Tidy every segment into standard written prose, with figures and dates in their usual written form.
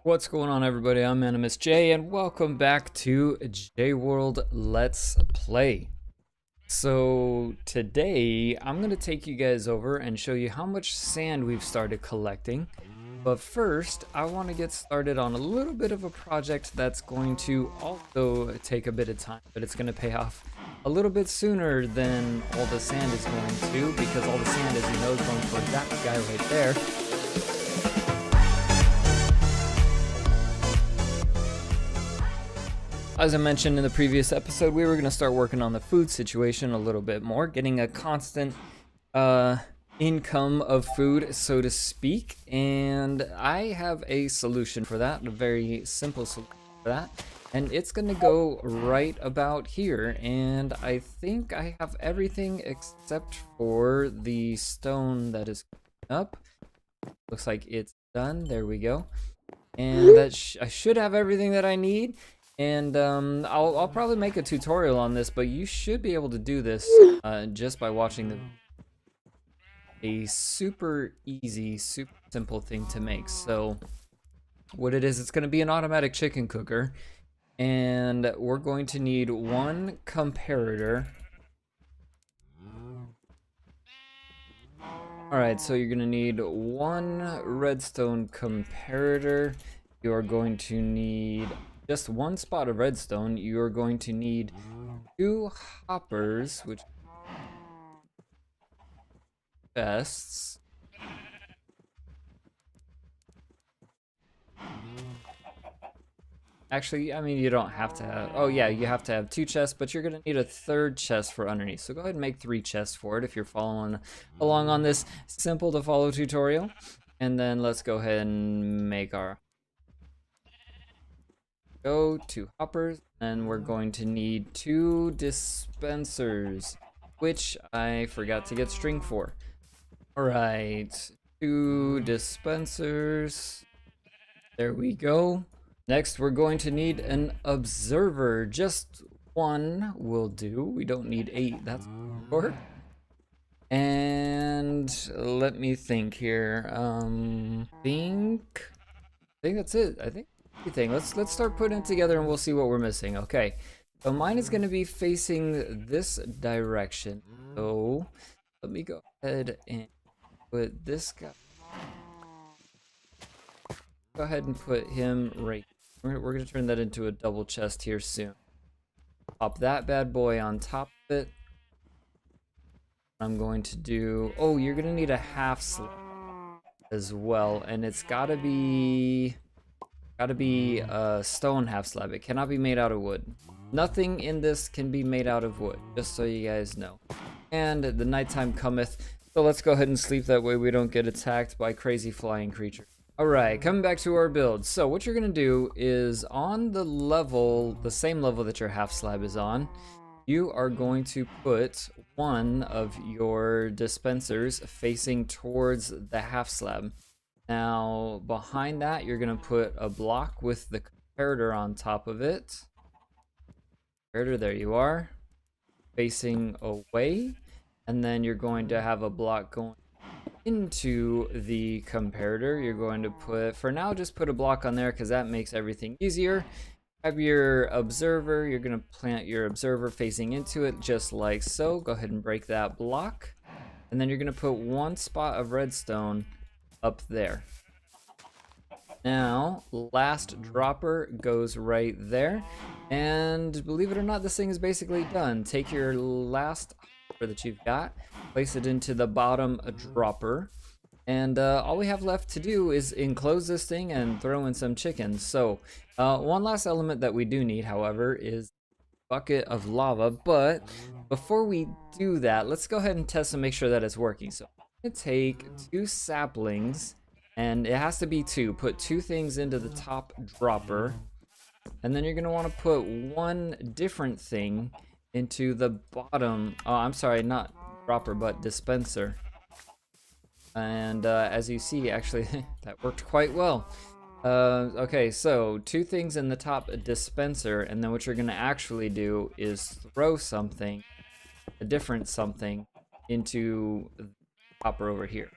What's going on, everybody? I'm Animus J, and welcome back to JWorld Let's Play. So today I'm going to take you guys over and show you how much sand we've started collecting. But first, I want to get started on a little bit of a project that's going to also take a bit of time, but it's going to pay off a little bit sooner than all the sand is going to, because all the sand, as you know, is going for that guy right there. As I mentioned in the previous episode, we were going to start working on the food situation a little bit more, getting a constant income of food, so to speak. And I have a solution for that, a very simple solution for that. And it's going to go right about here. And I think I have everything except for the stone that is up. Looks like it's done. There we go. And that I should have everything that I need. And I'll probably make a tutorial on this, but you should be able to do this just by watching a super easy, super simple thing to make. So what it is, it's going to be an automatic chicken cooker, and we're going to need one comparator. Alright, so you're going to need one redstone comparator. You're going to need just one spot of redstone. You're going to need 2 hoppers, which chests. Actually, I mean, you don't have to have, oh yeah, you have to have 2 chests, but you're gonna need a 3rd chest for underneath. So go ahead and make 3 chests for it if you're following along on this simple to follow tutorial. And then let's go ahead and make our 2 hoppers, and we're going to need 2 dispensers, which I forgot to get string for. Alright, 2 dispensers. There we go. Next, we're going to need an observer. Just 1 will do. We don't need 8, that's for sure. And let me think here. I think that's it. I think everything. Let's start putting it together and we'll see what we're missing. Okay, so mine is going to be facing this direction. So let me go ahead and put this guy. Go ahead and put him right. We're going to turn that into a double chest here soon. Pop that bad boy on top of it. I'm going to do, oh, you're going to need a half slab as well, and it's got to be a stone half slab. It cannot be made out of wood. Nothing in this can be made out of wood, just so you guys know. And the nighttime cometh, so let's go ahead and sleep, that way we don't get attacked by crazy flying creatures. Alright, coming back to our build. So what you're gonna do is, on the level, the same level that your half slab is on, you are going to put one of your dispensers facing towards the half slab. Now, behind that, you're going to put a block with the comparator on top of it. Comparator, there you are, facing away. And then you're going to have a block going into the comparator. You're going to put, for now, just put a block on there because that makes everything easier. Have your observer, you're going to plant your observer facing into it just like so. Go ahead and break that block. And then you're going to put 1 spot of redstone up there. Now, last dropper goes right there. And believe it or not, this thing is basically done. Take your last hopper that you've got, place it into the bottom dropper. And all we have left to do is enclose this thing and throw in some chickens. So one last element that we do need, however, is a bucket of lava. But before we do that, let's go ahead and test and make sure that it's working. So I'm going to take 2 saplings, and it has to be 2. Put 2 things into the top dropper. And then you're going to want to put 1 different thing into the bottom. Oh, I'm sorry, not dropper, but dispenser. And as you see, actually, that worked quite well. Okay, so 2 things in the top dispenser, and then what you're going to actually do is throw something, a different something, into the hopper over here.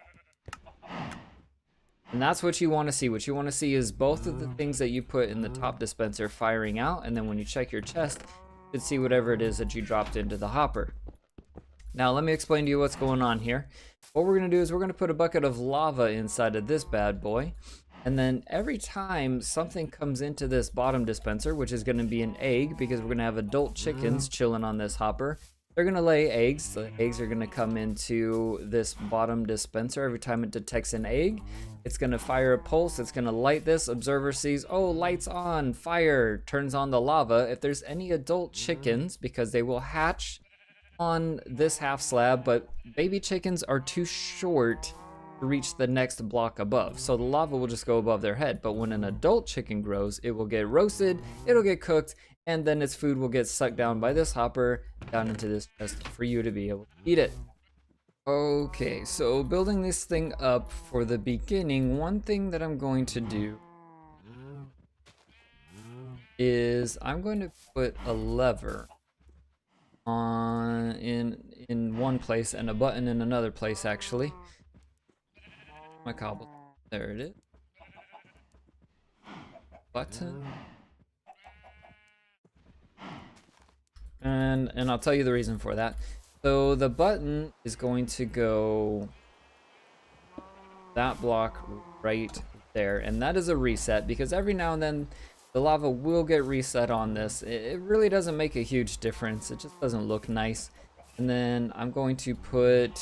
And that's what you want to see. What you want to see is both of the things that you put in the top dispenser firing out, and then when you check your chest, you should see whatever it is that you dropped into the hopper. Now let me explain to you what's going on here. What we're going to do is we're going to put a bucket of lava inside of this bad boy. And then every time something comes into this bottom dispenser, which is going to be an egg, because we're going to have adult chickens chilling on this hopper, they're going to lay eggs. The eggs are going to come into this bottom dispenser. Every time it detects an egg, it's going to fire a pulse. It's going to light this. Observer sees, oh, lights on, fire, turns on the lava. If there's any adult chickens, because they will hatch on this half slab, but baby chickens are too short to reach the next block above, so the lava will just go above their head. But when an adult chicken grows, it will get roasted, it'll get cooked, and then its food will get sucked down by this hopper down into this chest for you to be able to eat it. Okay, so building this thing up for the beginning, one thing that I'm going to do is I'm going to put a lever on in one place and a button in another place. Actually, my cobble, there it is. Button, and I'll tell you the reason for that. So the button is going to go that block right there, and that is a reset, because every now and then the lava will get reset on this. It really doesn't make a huge difference. It just doesn't look nice. And then I'm going to put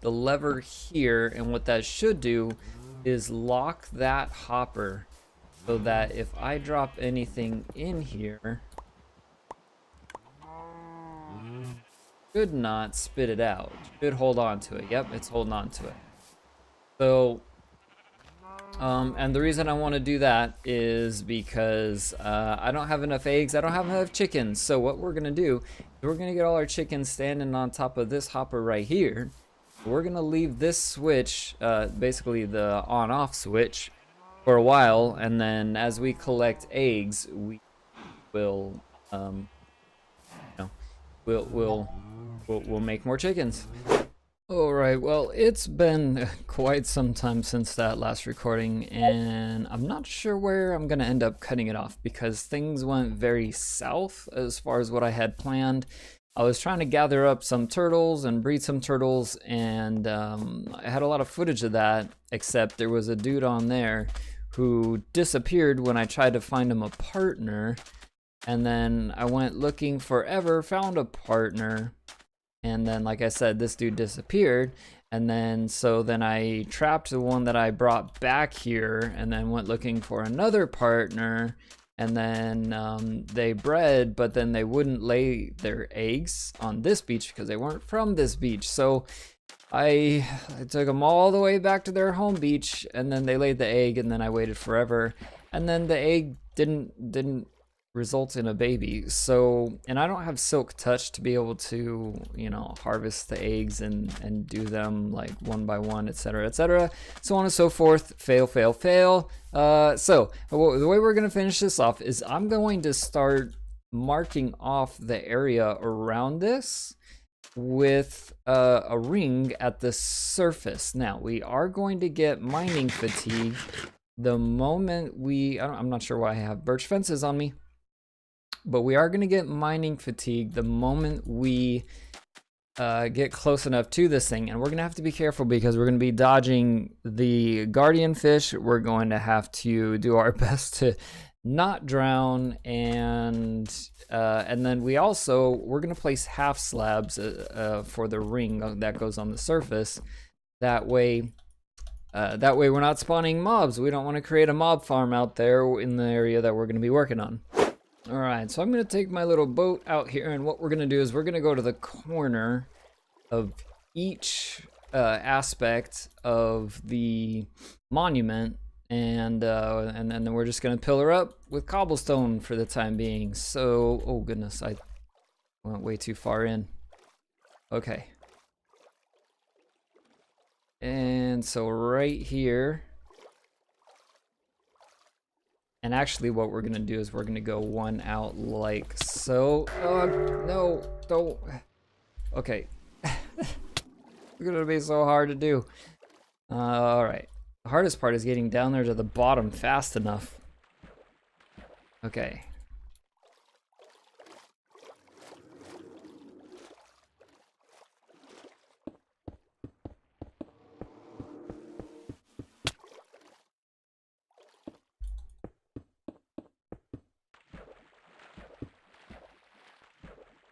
the lever here, and what that should do is lock that hopper so that if I drop anything in here, should not spit it out. Should hold on to it. Yep, it's holding on to it. So and the reason I want to do that is because I don't have enough eggs, I don't have enough chickens. So what we're gonna do is we're gonna get all our chickens standing on top of this hopper right here. We're gonna leave this switch, basically the on-off switch, for a while, and then as we collect eggs, we will, we'll make more chickens. Alright, well, it's been quite some time since that last recording, and I'm not sure where I'm gonna end up cutting it off, because things went very south as far as what I had planned. I was trying to gather up some turtles and breed some turtles, and I had a lot of footage of that, except there was a dude on there who disappeared when I tried to find him a partner, and then I went looking forever, found a partner, and then, like I said, this dude disappeared. And then, so then I trapped the one that I brought back here, and then went looking for another partner. And then they bred, but then they wouldn't lay their eggs on this beach because they weren't from this beach. So I took them all the way back to their home beach, and then they laid the egg, and then I waited forever. And then the egg didn't result in a baby. So, and I don't have silk touch to be able to, you know, harvest the eggs and do them like one by one, etc., so on and so forth. Fail. So the way we're going to finish this off is I'm going to start marking off the area around this with a ring at the surface. Now we are going to get mining fatigue the moment I'm not sure why I have birch fences on me, but we are going to get mining fatigue the moment we get close enough to this thing. And we're going to have to be careful because we're going to be dodging the guardian fish. We're going to have to do our best to not drown. And then we're going to place half slabs for the ring that goes on the surface. That way we're not spawning mobs. We don't want to create a mob farm out there in the area that we're going to be working on. Alright, so I'm going to take my little boat out here, and what we're going to do is we're going to go to the corner of each aspect of the monument, and then we're just going to pillar up with cobblestone for the time being. So, oh goodness, I went way too far in. Okay. And so right here, and actually what we're gonna do is we're gonna go one out like so. No, don't. Okay. It's gonna be so hard to do. All right. The hardest part is getting down there to the bottom fast enough. Okay.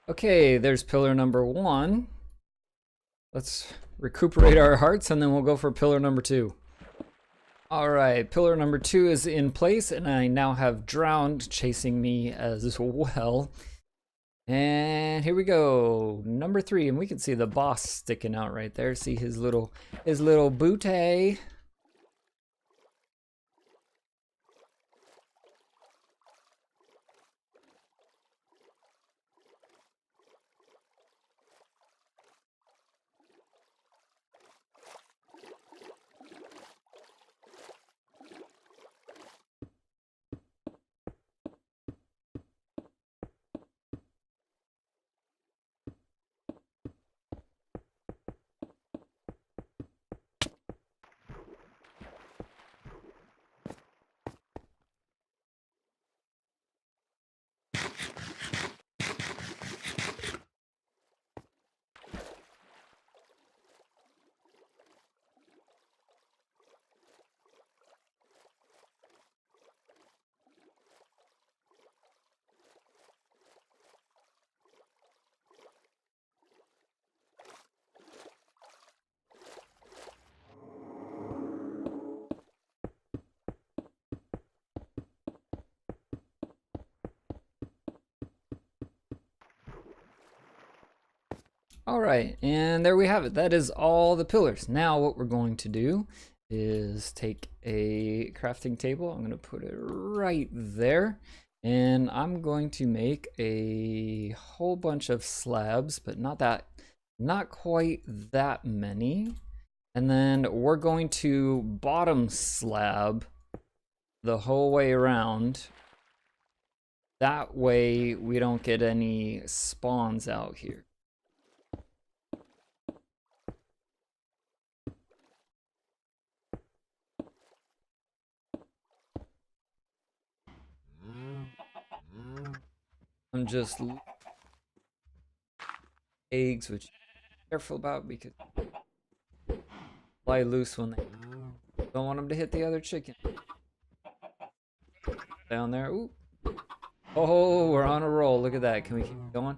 Okay, there's pillar number 1. Let's recuperate our hearts and then we'll go for pillar number 2. All right, pillar number 2 is in place and I now have drowned chasing me as well. And here we go, number 3, and we can see the boss sticking out right there. See his little booty. All right, and there we have it. That is all the pillars. Now what we're going to do is take a crafting table. I'm going to put it right there. And I'm going to make a whole bunch of slabs, but not quite that many. And then we're going to bottom slab the whole way around. That way we don't get any spawns out here. I'm just eggs, which I'm careful about because fly loose when they don't want them to hit the other chicken. Down there, ooh. Oh, we're on a roll. Look at that. Can we keep going?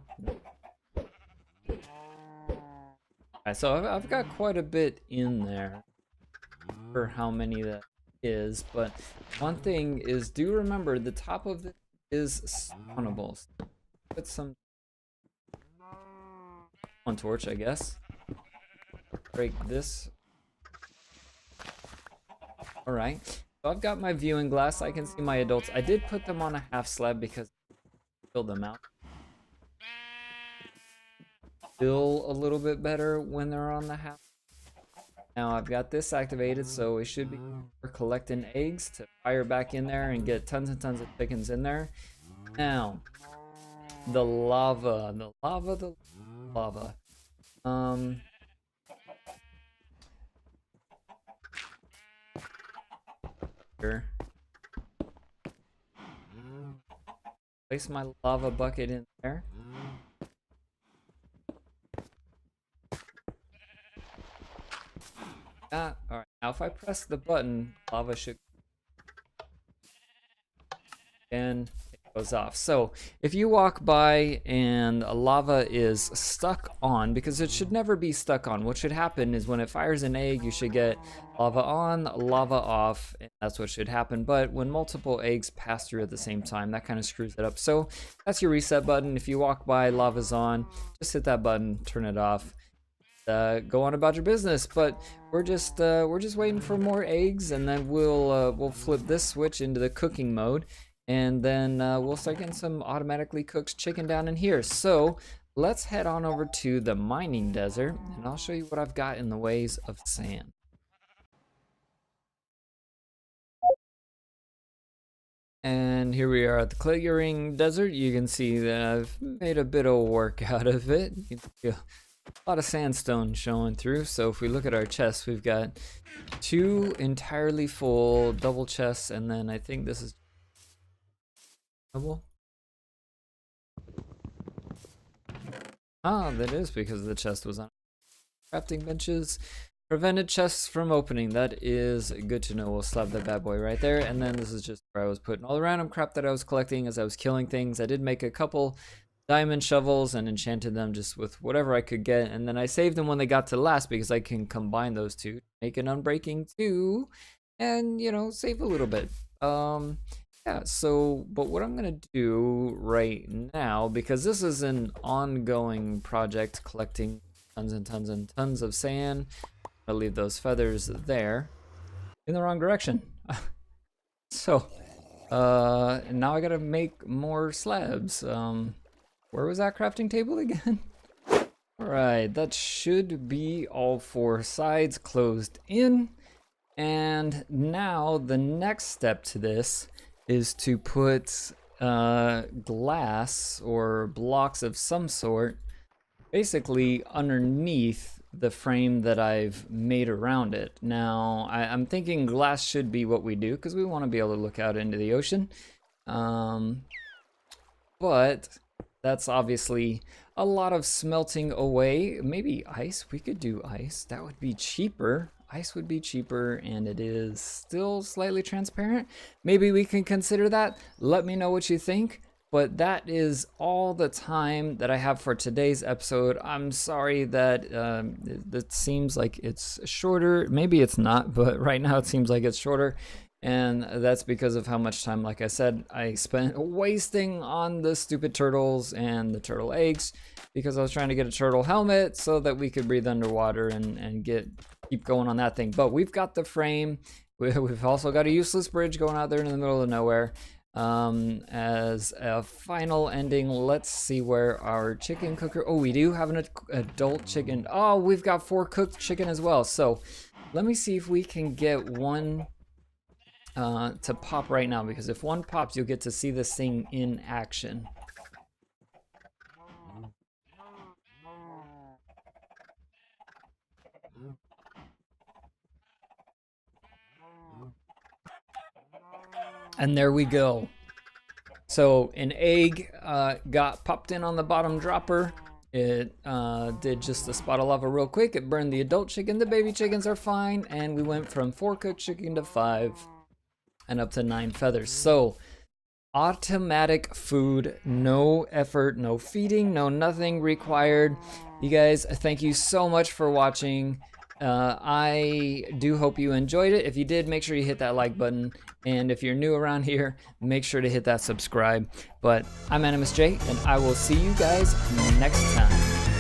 Alright, so I've got quite a bit in there for how many that is, but one thing is, do remember the top of it is spawnable. Put some one torch, I guess. Break this. All right, so I've got my viewing glass. I can see my adults. I did put them on a half slab because I filled them out. Feel a little bit better when they're on the half. Now I've got this activated, so we should be collecting eggs to fire back in there and get tons and tons of chickens in there. Now, the lava. Here. Place my lava bucket in there. All right. Now, if I press the button, lava should, and it goes off. So if you walk by and lava is stuck on, because it should never be stuck on, what should happen is when it fires an egg, you should get lava on, lava off, and that's what should happen. But when multiple eggs pass through at the same time, that kind of screws it up. So that's your reset button. If you walk by, lava's on, just hit that button, turn it off. Go on about your business. But we're just waiting for more eggs, and then we'll flip this switch into the cooking mode, and then we'll start getting some automatically cooked chicken down in here. So let's head on over to the mining desert, and I'll show you what I've got in the ways of sand. And here we are at the clearing desert. You can see that I've made a bit of work out of it. You can A lot of sandstone showing through. So if we look at our chests, we've got 2 entirely full double chests, and then I think this is double. Ah, that is because the chest was on crafting benches. Prevented chests from opening. That is good to know. We'll slap that bad boy right there. And then this is just where I was putting all the random crap that I was collecting as I was killing things. I did make a couple diamond shovels and enchanted them just with whatever I could get. And then I saved them when they got to last because I can combine those two, make an unbreaking 2, and, you know, save a little bit. Yeah, so, but what I'm gonna do right now, because this is an ongoing project, collecting tons and tons and tons of sand. I'll leave those feathers there in the wrong direction. So, now I gotta make more slabs. Where was that crafting table again? Alright, that should be all 4 sides closed in. And now the next step to this is to put glass or blocks of some sort basically underneath the frame that I've made around it. Now, I'm thinking glass should be what we do because we want to be able to look out into the ocean. But that's obviously a lot of smelting away. Maybe ice, we could do ice. That would be cheaper. Ice would be cheaper, and it is still slightly transparent. Maybe we can consider that. Let me know what you think. But that is all the time that I have for today's episode. I'm sorry that it seems like it's shorter. Maybe it's not, but right now it seems like it's shorter. And that's because of how much time, like I said, I spent wasting on the stupid turtles and the turtle eggs, because I was trying to get a turtle helmet so that we could breathe underwater and keep going on that thing. But we've got the frame. We've also got a useless bridge going out there in the middle of nowhere. As a final ending, let's see where our chicken cooker. Oh, we do have an adult chicken. Oh, we've got 4 cooked chicken as well. So let me see if we can get one to pop right now, because if one pops, you'll get to see this thing in action. And there we go. So an egg got popped in on the bottom dropper. It did just a spot of lava real quick. It burned the adult chicken. The baby chickens are fine. And we went from 4 cooked chicken to 5 and up to 9 feathers. So automatic food, no effort, no feeding, no nothing required. You guys, thank you so much for watching. I do hope you enjoyed it. If you did, make sure you hit that like button. And if you're new around here, make sure to hit that subscribe. But I'm Animus J, and I will see you guys next time.